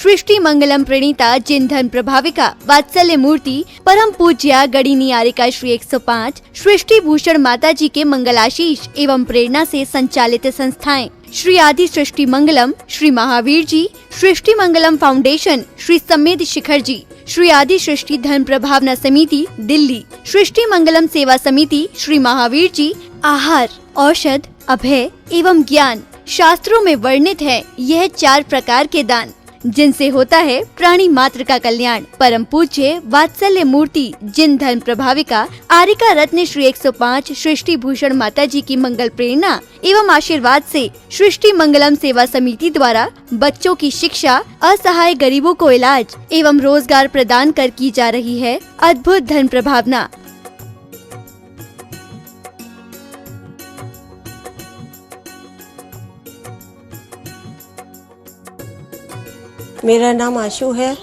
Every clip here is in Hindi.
सृष्टि मंगलम प्रणीता जिन धन प्रभाविका वात्सल्य मूर्ति परम पूज्या गणिनी आरिका श्री 105 सृष्टि भूषण माता जी के मंगलाशीष एवं प्रेरणा से संचालित संस्थाएं श्री आदि सृष्टि मंगलम, श्री महावीर जी, सृष्टि मंगलम फाउंडेशन, श्री समेत शिखर जी, श्री आदि सृष्टि धन प्रभावना समिति दिल्ली, सृष्टि मंगलम सेवा समिति, श्री महावीर जी, आहार, औषध, अभय एवं ज्ञान शास्त्रों में वर्णित है यह 4 प्रकार के दान जिनसे होता है प्राणी मात्र का कल्याण। परम पूज्य वात्सल्य मूर्ति जिन धन प्रभाविका आरिका रत्न श्री 105 सृष्टि भूषण माता जी की मंगल प्रेरणा एवं आशीर्वाद से सृष्टि मंगलम सेवा समिति द्वारा बच्चों की शिक्षा, असहाय गरीबों को इलाज एवं रोजगार प्रदान कर की जा रही है अद्भुत धन प्रभावना। मेरा नाम आशु है।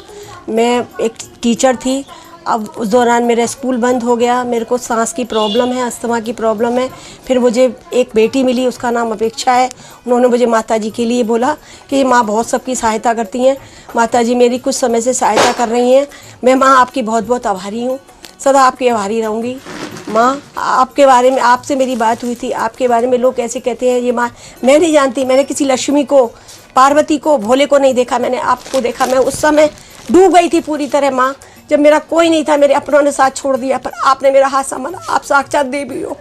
मैं एक टीचर थी। अब उस दौरान मेरा स्कूल बंद हो गया। मेरे को सांस की प्रॉब्लम है, अस्थमा की प्रॉब्लम है। फिर मुझे एक बेटी मिली, उसका नाम अपेक्षा है। उन्होंने मुझे माता जी के लिए बोला कि माँ बहुत सबकी सहायता करती हैं, माता जी मेरी कुछ समय से सहायता कर रही हैं। मैं माँ आपकी बहुत बहुत आभारी हूँ, सदा आपकी आभारी रहूँगी। माँ आपके बारे में, आपसे मेरी बात हुई थी, आपके बारे में लोग कैसे कहते हैं ये माँ, मैं नहीं जानती। मैंने किसी लक्ष्मी को, पार्वती को, भोले को नहीं देखा, मैंने आपको देखा। मैं उस समय डूब गई थी पूरी तरह माँ, जब मेरा कोई नहीं था, मेरे अपनों ने साथ छोड़ दिया, पर आपने मेरा हाथ संभाला। आप साक्षात देवी हो,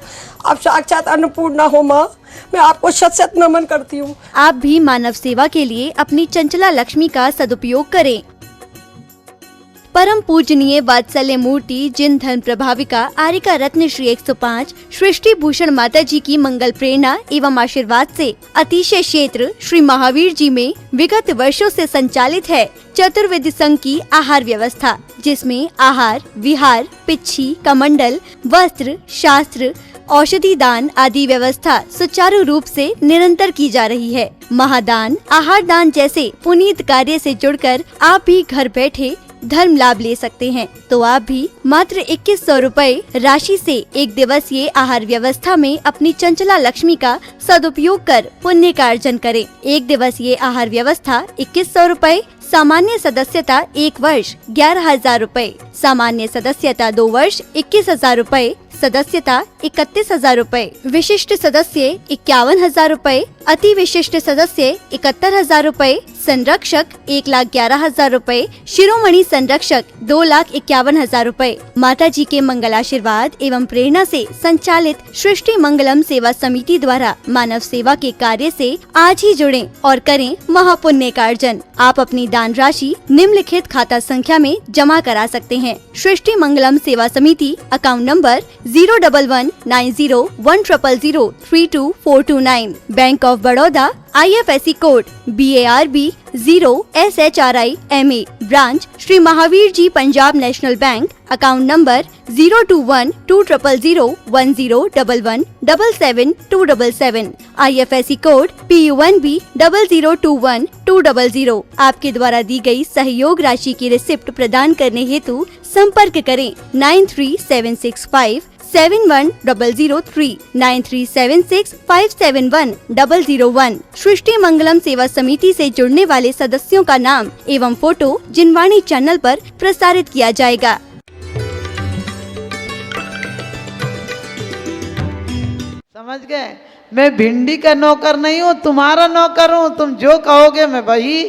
आप साक्षात अन्नपूर्णा हो माँ, मैं आपको शत शत नमन करती हूँ। आप भी मानव सेवा के लिए अपनी चंचला लक्ष्मी का सदुपयोग करें। परम पूजनीय वात्सल्य मूर्ति जिन धन प्रभाविका आरिका रत्न श्री 105 सृष्टि भूषण माता जी की मंगल प्रेरणा एवं आशीर्वाद से अतिशय क्षेत्र श्री महावीर जी में विगत वर्षों से संचालित है चतुर्वेद संघ की आहार व्यवस्था, जिसमें आहार, विहार, पिच्छी, कमंडल, वस्त्र, शास्त्र, औषधि दान आदि व्यवस्था सुचारू रूप से निरंतर की जा रही है। महादान, आहार दान जैसे पुनीत कार्य से जुड़कर आप भी घर बैठे धर्म लाभ ले सकते हैं। तो आप भी मात्र 2100 रुपए राशि से एक दिवसीय आहार व्यवस्था में अपनी चंचला लक्ष्मी का सदुपयोग कर पुण्य का अर्जन करें। एक दिवसीय आहार व्यवस्था 2100 रुपए, सामान्य सदस्यता 1 वर्ष 11,000 रुपए, सामान्य सदस्यता 2 वर्ष 21,000 रुपए, सदस्यता 31,000 रुपए, विशिष्ट सदस्य 51,000 रुपए, अति विशिष्ट सदस्य 71,000 रुपए, संरक्षक 1,11,000 रुपए, शिरोमणि संरक्षक 2,51,000 रुपए। माता जी के मंगल आशीर्वाद एवं प्रेरणा से संचालित सृष्टि मंगलम सेवा समिति द्वारा मानव सेवा के कार्य से आज ही जुड़ें और करें महापुण्य का अर्जन। आप अपनी दान राशि निम्नलिखित खाता संख्या में जमा करा सकते हैं। सृष्टि Mangalam Seva Samiti, account number 01190100032 Bank of Baroda, IFSC code BARB 0SHRIMA, branch Shri Mahavir ji Punjab national bank, account number 021-200-1011-77277, IFSC code PUNB 0021200। आपके द्वारा दी गई सहयोग राशि की रिसिप्ट प्रदान करने हेतु संपर्क करें 9376571003 9376571001। सृष्टि मंगलम सेवा समिति से जुड़ने वाले सदस्यों का नाम एवं फोटो जिनवाणी चैनल पर प्रसारित किया जाएगा। समझ गए? मैं भिंडी का नौकर नहीं हूँ, तुम्हारा नौकर हूँ। तुम जो कहोगे मैं वही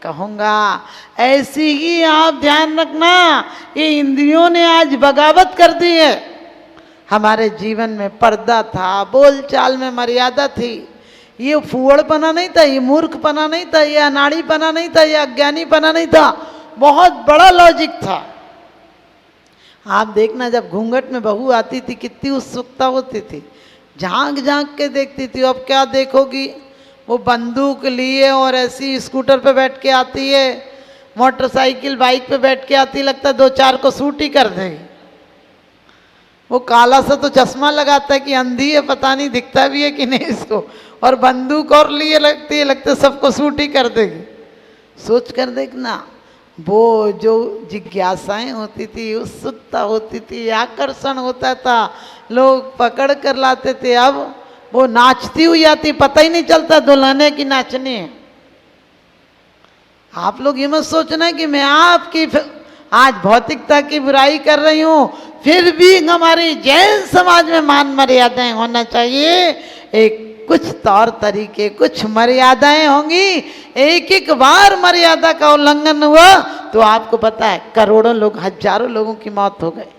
कहूँगा। ऐसी ही आप ध्यान रखना, ये इंद्रियों ने आज बगावत कर दी है। हमारे जीवन में पर्दा था, बोलचाल में मर्यादा थी। ये फूहड़पना नहीं था, ये मूर्खपना नहीं था, ये अनाड़ीपना नहीं था, ये अज्ञानीपना नहीं था, बहुत बड़ा लॉजिक था। आप देखना, जब घूंघट में बहू आती थी कितनी उत्सुकता होती थी, झांक झांक के देखती थी। अब क्या देखोगी, वो बंदूक लिए और ऐसी स्कूटर पे बैठ के आती है, मोटरसाइकिल बाइक पे बैठ के आती, लगता है 2-4 को सूट ही कर देगी। वो काला सा तो चश्मा लगाता है कि अंधी है, पता नहीं दिखता भी है कि नहीं इसको, और बंदूक और लिए लगती है, लगता है सबको सूट ही कर देगी। सोच कर देखना, वो जो जिज्ञासाएं होती थी, उत्सुकता होती थी, आकर्षण होता था, लोग पकड़ कर लाते थे। अब वो नाचती हुई आती, पता ही नहीं चलता दुल्हने की नाचनी है। आप लोग ये मत सोचना कि मैं आपकी आज भौतिकता की बुराई कर रही हूँ, फिर भी हमारी जैन समाज में मान मर्यादाएं होना चाहिए। एक कुछ तौर तरीके, कुछ मर्यादाएं होंगी। एक एक बार मर्यादा का उल्लंघन हुआ तो आपको पता है करोड़ों लोग, हजारों लोगों की मौत हो गई।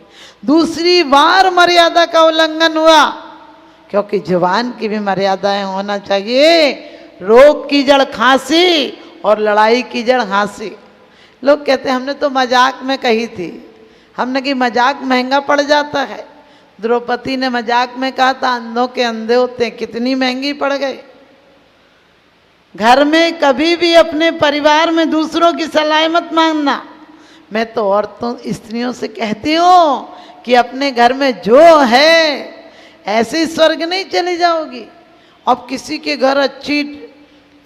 दूसरी बार मर्यादा का उल्लंघन हुआ, क्योंकि जुबान की भी मर्यादाएं होना चाहिए। रोग की जड़ खांसी और लड़ाई की जड़ हंसी। लोग कहते हैं हमने तो मजाक में कही थी, हमने कि मजाक महंगा पड़ जाता है। द्रौपदी ने मजाक में कहा था अंधों के अंधे होते हैं, कितनी महंगी पड़ गई। घर में कभी भी अपने परिवार में दूसरों की सलाह मत मांगना। मैं तो औरतों स्त्रियों से कहती हूँ कि अपने घर में जो है ऐसे स्वर्ग नहीं चली जाओगी। अब किसी के घर अच्छी,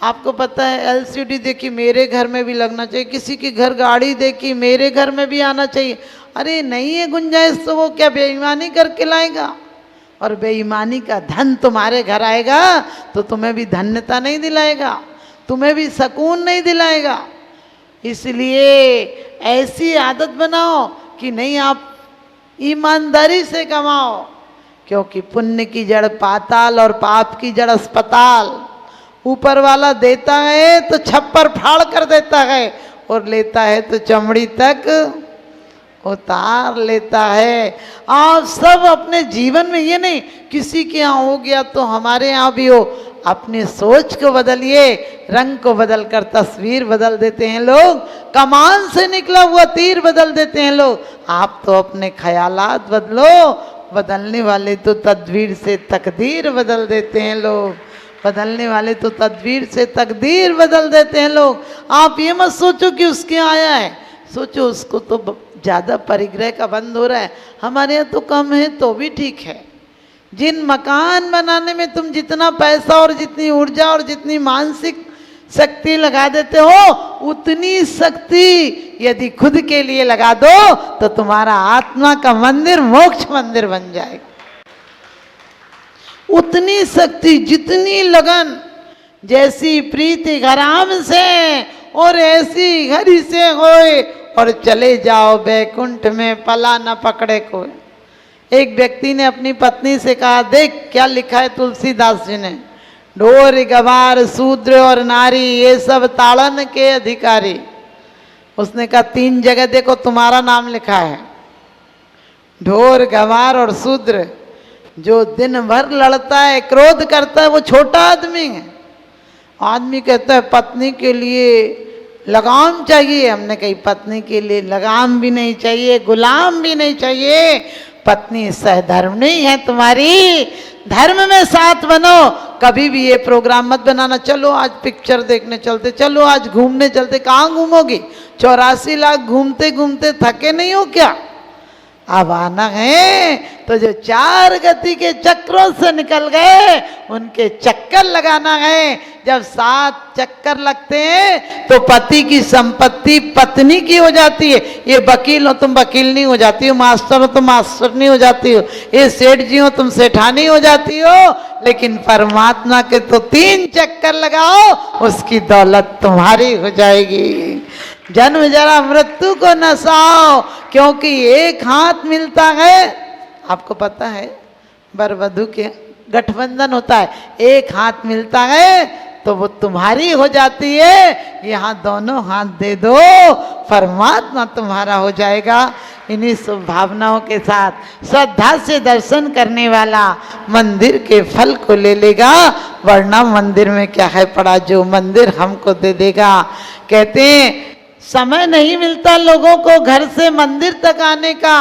आपको पता है एलसीडी देखी, मेरे घर में भी लगना चाहिए। किसी के घर गाड़ी देखी, मेरे घर में भी आना चाहिए। अरे नहीं है गुंजाइश तो वो क्या बेईमानी करके लाएगा? और बेईमानी का धन तुम्हारे घर आएगा तो तुम्हें भी धन्यता नहीं दिलाएगा, तुम्हें भी सुकून नहीं दिलाएगा। इसलिए ऐसी आदत बनाओ कि नहीं, आप ईमानदारी से कमाओ, क्योंकि पुण्य की जड़ पाताल और पाप की जड़ अस्पताल। ऊपर वाला देता है तो छप्पर फाड़ कर देता है और लेता है तो चमड़ी तक उतार लेता है। आप सब अपने जीवन में, ये नहीं किसी के यहाँ हो गया तो हमारे यहाँ भी हो, अपनी सोच को बदलिए। रंग को बदलकर तस्वीर बदल देते हैं लोग, कमान से निकला हुआ तीर बदल देते हैं लोग। आप तो अपने ख्यालात बदलो, बदलने वाले तो तदबीर से तकदीर बदल देते हैं लोग। बदलने वाले तो तदबीर से तकदीर बदल देते हैं लोग। आप ये मत सोचो कि उसके आया है, सोचो उसको तो ज़्यादा परिग्रह का बंद हो रहा है, हमारे यहाँ तो कम है तो भी ठीक है। जिन मकान बनाने में तुम जितना पैसा और जितनी ऊर्जा और जितनी मानसिक शक्ति लगा देते हो, उतनी शक्ति यदि खुद के लिए लगा दो तो तुम्हारा आत्मा का मंदिर मोक्ष मंदिर बन जाएगा। उतनी शक्ति, जितनी लगन, जैसी प्रीति घराम से और ऐसी घरी से होए और चले जाओ बैकुंठ में, पला न पकड़े कोई। एक व्यक्ति ने अपनी पत्नी से कहा, देख क्या लिखा है तुलसीदास जी ने, ढोर गवार शूद्र और नारी ये सब ताड़न के अधिकारी। उसने कहा 3 जगह देखो तुम्हारा नाम लिखा है, ढोर गवार और शूद्र। जो दिन भर लड़ता है, क्रोध करता है, वो छोटा आदमी है। आदमी कहता है पत्नी के लिए लगाम चाहिए। हमने कही पत्नी के लिए लगाम भी नहीं चाहिए, गुलाम भी नहीं चाहिए। पत्नी सहधर्मिणी है तुम्हारी, धर्म में साथ बनो। कभी भी ये प्रोग्राम मत बनाना, चलो आज पिक्चर देखने चलते, चलो आज घूमने चलते। कहाँ घूमोगी? 84 लाख घूमते घूमते थके नहीं हो क्या? अब आना है तो जो 4 गति के चक्रों से निकल गए उनके चक्कर लगाना है। जब 7 चक्कर लगते हैं तो पति की संपत्ति पत्नी की हो जाती है। ये वकील हो तुम वकील नहीं हो जाती हो, मास्टर हो तुम मास्टर नहीं हो जाती हो, ये सेठ जी हो तुम सेठानी हो जाती हो। लेकिन परमात्मा के तो 3 चक्कर लगाओ, उसकी दौलत तुम्हारी हो जाएगी। जन्म जरा मृत्यु को नसाओ, क्योंकि एक हाथ मिलता है। आपको पता है वर वधू के गठबंधन होता है, एक हाथ मिलता है तो वो तुम्हारी हो जाती है। यहाँ दोनों हाथ दे दो, परमात्मा तुम्हारा हो जाएगा। इन्हीं शुभ भावनाओं के साथ श्रद्धा से दर्शन करने वाला मंदिर के फल को ले लेगा, वरना मंदिर में क्या है पड़ा जो मंदिर हमको दे देगा। कहते हैं समय नहीं मिलता लोगों को घर से मंदिर तक आने का,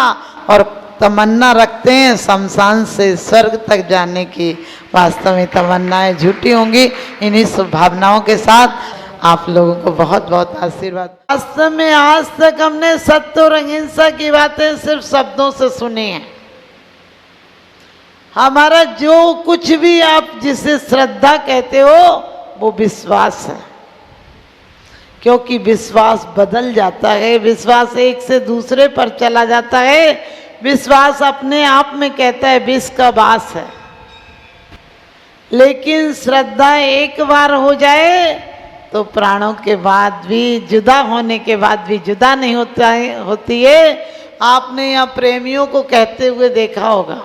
और तमन्ना रखते हैं शमशान से स्वर्ग तक जाने की। वास्तव में तमन्नाएं झूठी होंगी। इन्हीं शुभ भावनाओं के साथ आप लोगों को बहुत बहुत आशीर्वाद। वास्तव में आज तक हमने सत्य और अहिंसा की बातें सिर्फ शब्दों से सुनी हैं। हमारा जो कुछ भी आप जिसे श्रद्धा कहते हो वो विश्वास है, क्योंकि विश्वास बदल जाता है, विश्वास एक से दूसरे पर चला जाता है। विश्वास अपने आप में कहता है विष का वास है, लेकिन श्रद्धा एक बार हो जाए तो प्राणों के बाद भी, जुदा होने के बाद भी जुदा नहीं होती है। आपने यहाँ प्रेमियों को कहते हुए देखा होगा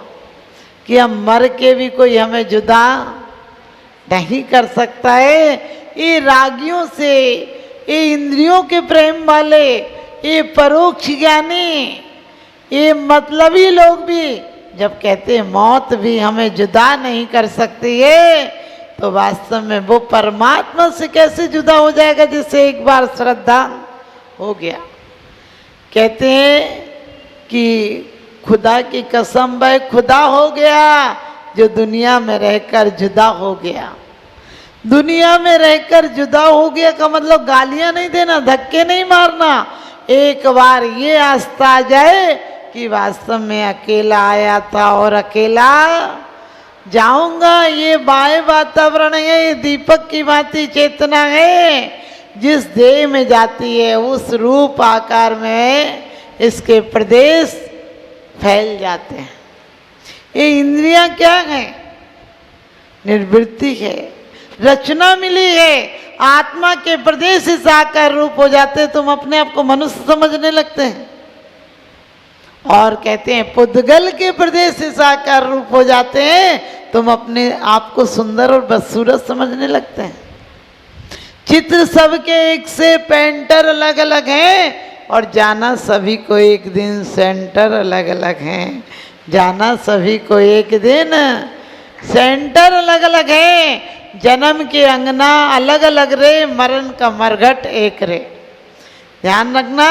कि हम मर के भी कोई हमें जुदा नहीं कर सकता है। ये रागियों से, ये इंद्रियों के प्रेम वाले, ये परोक्ष ज्ञानी, ये मतलबी लोग भी जब कहते हैं मौत भी हमें जुदा नहीं कर सकती है, तो वास्तव में वो परमात्मा से कैसे जुदा हो जाएगा जिससे एक बार श्रद्धा हो गया। कहते हैं कि खुदा की कसम भाई खुदा हो गया जो दुनिया में रहकर जुदा हो गया। दुनिया में रहकर जुदा हो गया का मतलब गालियां नहीं देना, धक्के नहीं मारना। एक बार ये आस्था आ जाए कि वास्तव में अकेला आया था और अकेला जाऊंगा। ये बाह्य वातावरण है, ये दीपक की भांति चेतना है, जिस देह में जाती है उस रूप आकार में इसके प्रदेश फैल जाते हैं। ये इंद्रियां क्या है? निर्वृत्ति है, रचना मिली है। आत्मा के प्रदेश इस आकार रूप हो जाते हैं, तुम अपने आप को मनुष्य समझने लगते हैं। और कहते हैं पुद्गल के प्रदेश से साकार रूप हो जाते हैं, तुम अपने आप को सुंदर और बदसूरत समझने लगते हैं। चित्र सबके एक से पेंटर अलग अलग हैं और जाना सभी को एक दिन सेंटर अलग अलग हैं। जाना सभी को एक दिन सेंटर अलग अलग है। जन्म के अंगना अलग अलग रे, मरण का मरघट एक रे। ध्यान रखना,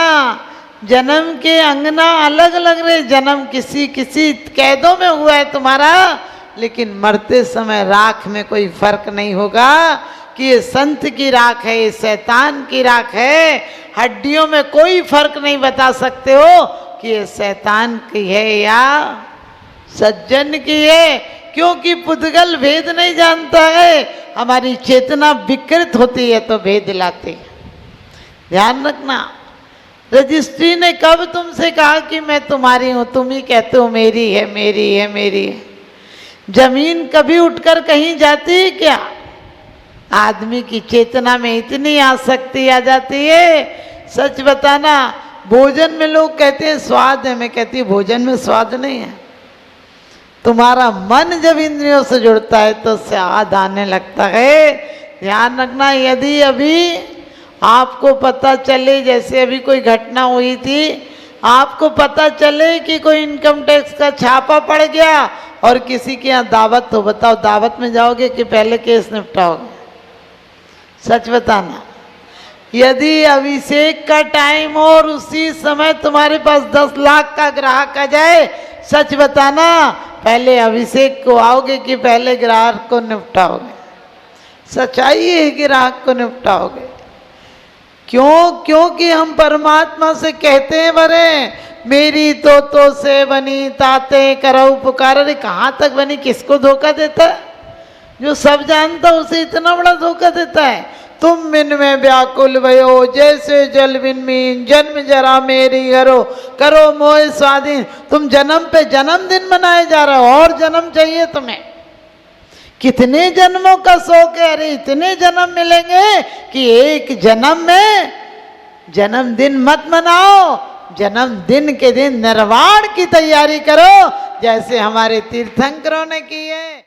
जन्म के अंगना अलग अलग रे। जन्म किसी किसी कैदों में हुआ है तुम्हारा, लेकिन मरते समय राख में कोई फर्क नहीं होगा कि ये संत की राख है, ये शैतान की राख है। हड्डियों में कोई फर्क नहीं बता सकते हो कि ये शैतान की है या सज्जन की है, क्योंकि पुद्गल भेद नहीं जानता है। हमारी चेतना विकृत होती है तो भेद लाती है। ध्यान रखना, रजिस्ट्री ने कब तुमसे कहा कि मैं तुम्हारी हूं? तुम ही कहते हो मेरी है, मेरी है, मेरी है। जमीन कभी उठकर कहीं जाती है क्या? आदमी की चेतना में इतनी आसक्ति आ जाती है। सच बताना, भोजन में लोग कहते हैं स्वाद है, मैं कहती हूँ भोजन में स्वाद नहीं है। तुम्हारा मन जब इंद्रियों से जुड़ता है तो स्वाद आने लगता है। ध्यान रखना, यदि अभी आपको पता चले, जैसे अभी कोई घटना हुई थी, आपको पता चले कि कोई इनकम टैक्स का छापा पड़ गया और किसी के यहाँ दावत हो, बताओ दावत में जाओगे कि पहले केस निपटाओगे? सच बताना। यदि अभिषेक का टाइम हो और उसी समय तुम्हारे पास 10 लाख का ग्राहक आ जाए, सच बताना पहले अभिषेक को आओगे कि पहले ग्राहक को निपटाओगे? सच्चाई है, ग्राहक को निपटाओगे। क्यों? क्योंकि हम परमात्मा से कहते हैं बरे मेरी तो से बनी ताते करो पुकार। अरे कहाँ तक बनी? किसको धोखा देता है? जो सब जानता उसे इतना बड़ा धोखा देता है। तुम बिन में व्याकुल भयो जैसे जल बिन मीन, जन्म जरा मेरी करो, करो मोह स्वाधीन। तुम जन्म पे जन्मदिन मनाए जा रहे हो और जन्म चाहिए तुम्हें। कितने जन्मों का शौक है? अरे इतने जन्म मिलेंगे कि एक जन्म में जन्मदिन मत मनाओ। जन्मदिन के दिन निर्वाण की तैयारी करो, जैसे हमारे तीर्थंकरों ने की है।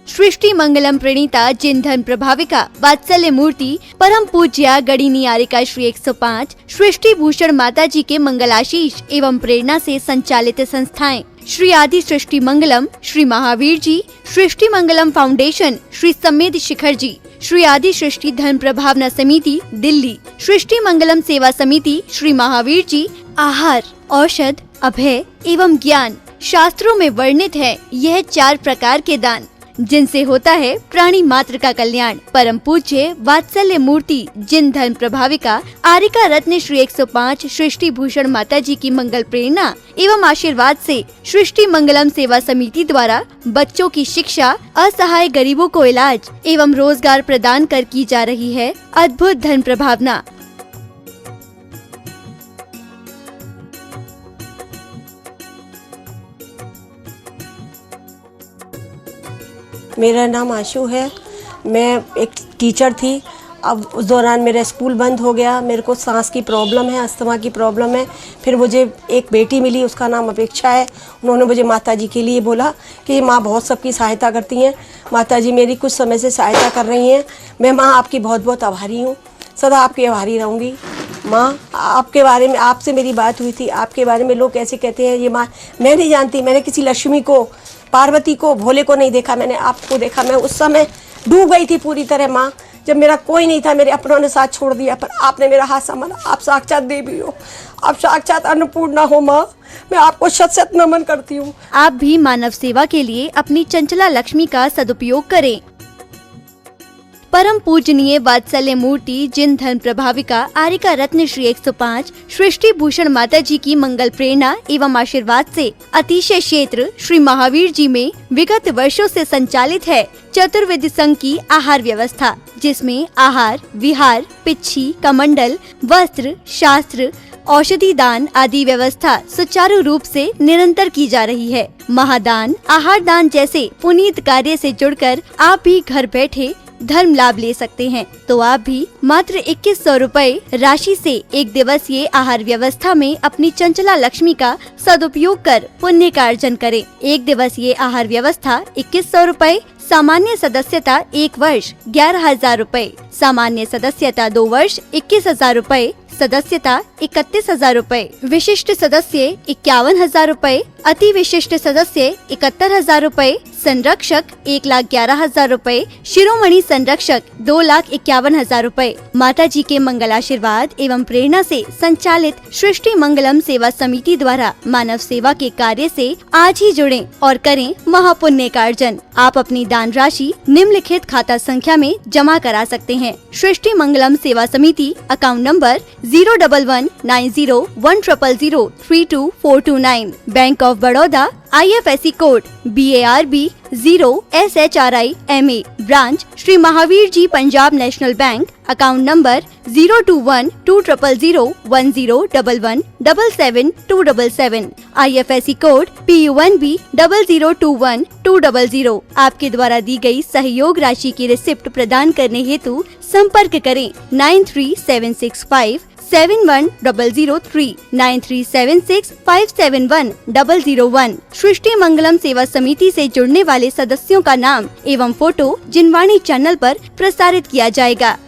सृष्टि मंगलम प्रणीता जिन धन प्रभाविका वात्सल्य मूर्ति परम पूज्या गणिनी आरिका श्री 105 सृष्टि भूषण माता जी के मंगलाशीष एवं प्रेरणा से संचालित संस्थाएं श्री आदि सृष्टि मंगलम, श्री महावीर जी, सृष्टि मंगलम फाउंडेशन, श्री समेत शिखर जी, श्री आदि सृष्टि धन प्रभावना समिति दिल्ली, सृष्टि मंगलम सेवा समिति, श्री महावीर जी, आहार, औषध, अभय एवं ज्ञान शास्त्रों में वर्णित है यह 4 प्रकार के दान, जिनसे होता है प्राणी मात्र का कल्याण। परम पूज्य वात्सल्य मूर्ति जिन धन प्रभाविका आरिका रत्न श्री 105 सृष्टि भूषण माता जी की मंगल प्रेरणा एवं आशीर्वाद से सृष्टि मंगलम सेवा समिति द्वारा बच्चों की शिक्षा, असहाय गरीबों को इलाज एवं रोजगार प्रदान कर की जा रही है अद्भुत धन प्रभावना। मेरा नाम आशु है। मैं एक टीचर थी। अब उस दौरान मेरा स्कूल बंद हो गया। मेरे को सांस की प्रॉब्लम है, अस्थमा की प्रॉब्लम है। फिर मुझे एक बेटी मिली, उसका नाम अपेक्षा है। उन्होंने मुझे माताजी के लिए बोला कि माँ बहुत सबकी सहायता करती हैं, माताजी मेरी कुछ समय से सहायता कर रही हैं। मैं माँ आपकी बहुत बहुत आभारी हूँ, सदा आपकी आभारी रहूँगी। माँ आपके बारे में, आपसे मेरी बात हुई थी, आपके बारे में लोग कैसे कहते हैं ये माँ, मैं नहीं जानती। मैंने किसी लक्ष्मी को, पार्वती को, भोले को नहीं देखा, मैंने आपको देखा। मैं उस समय डूब गई थी पूरी तरह माँ, जब मेरा कोई नहीं था, मेरे अपनों ने साथ छोड़ दिया, पर आपने मेरा हाथ संभाला। आप साक्षात देवी हो, आप साक्षात अन्नपूर्णा हो माँ। मैं आपको शत शत नमन करती हूँ। आप भी मानव सेवा के लिए अपनी चंचला लक्ष्मी का सदुपयोग करें। परम पूजनीय वात्सल्य मूर्ति जिन धन प्रभाविका आरिका रत्न श्री 105 सृष्टि भूषण माता जी की मंगल प्रेरणा एवं आशीर्वाद से अतिशय क्षेत्र श्री महावीर जी में विगत वर्षों से संचालित है चतुर्विध संघ की आहार व्यवस्था, जिसमें आहार, विहार, पिच्छी, कमंडल, वस्त्र, शास्त्र, औषधि दान आदि व्यवस्था सुचारू रूप से निरंतर की जा रही है। महादान, आहार दान जैसे पुनीत कार्य से जुड़कर आप भी घर बैठे धर्म लाभ ले सकते हैं। तो आप भी मात्र 2100 रूपए राशि से एक दिवसीय आहार व्यवस्था में अपनी चंचला लक्ष्मी का सदुपयोग कर पुण्य का अर्जन करें। एक दिवसीय आहार व्यवस्था 2100 रूपए, सामान्य सदस्यता 1 वर्ष 11,000 रूपए, सामान्य सदस्यता 2 वर्ष 21,000 रूपए, सदस्यता 31,000 रूपए, विशिष्ट सदस्य 51,000 रूपए, अति विशिष्ट सदस्य 71,000 रूपए, संरक्षक 1,11,000 रूपए, शिरोमणि संरक्षक 2,51,000 रूपए। माता जी के मंगल आशीर्वाद एवं प्रेरणा से संचालित सृष्टि मंगलम सेवा समिति द्वारा मानव सेवा के कार्य से आज ही जुड़ें और करें महापुण्य का अर्जन। आप अपनी दान राशि निम्नलिखित खाता संख्या में जमा करा सकते हैं। सृष्टि Mangalam Seva Samiti, account number 0119010003249, bank of Baroda, IFSC code BARB 0SHRIMA, branch Shri Mahavir ji Punjab national bank, account number 02120117777, IFSC code PUNB 0021200। आपके द्वारा दी गई सहयोग राशि की रिसिप्ट प्रदान करने हेतु संपर्क करें 9376571003 9376571001। सृष्टि मंगलम सेवा समिति से जुड़ने वाले सदस्यों का नाम एवं फोटो जिनवाणी चैनल पर प्रसारित किया जाएगा।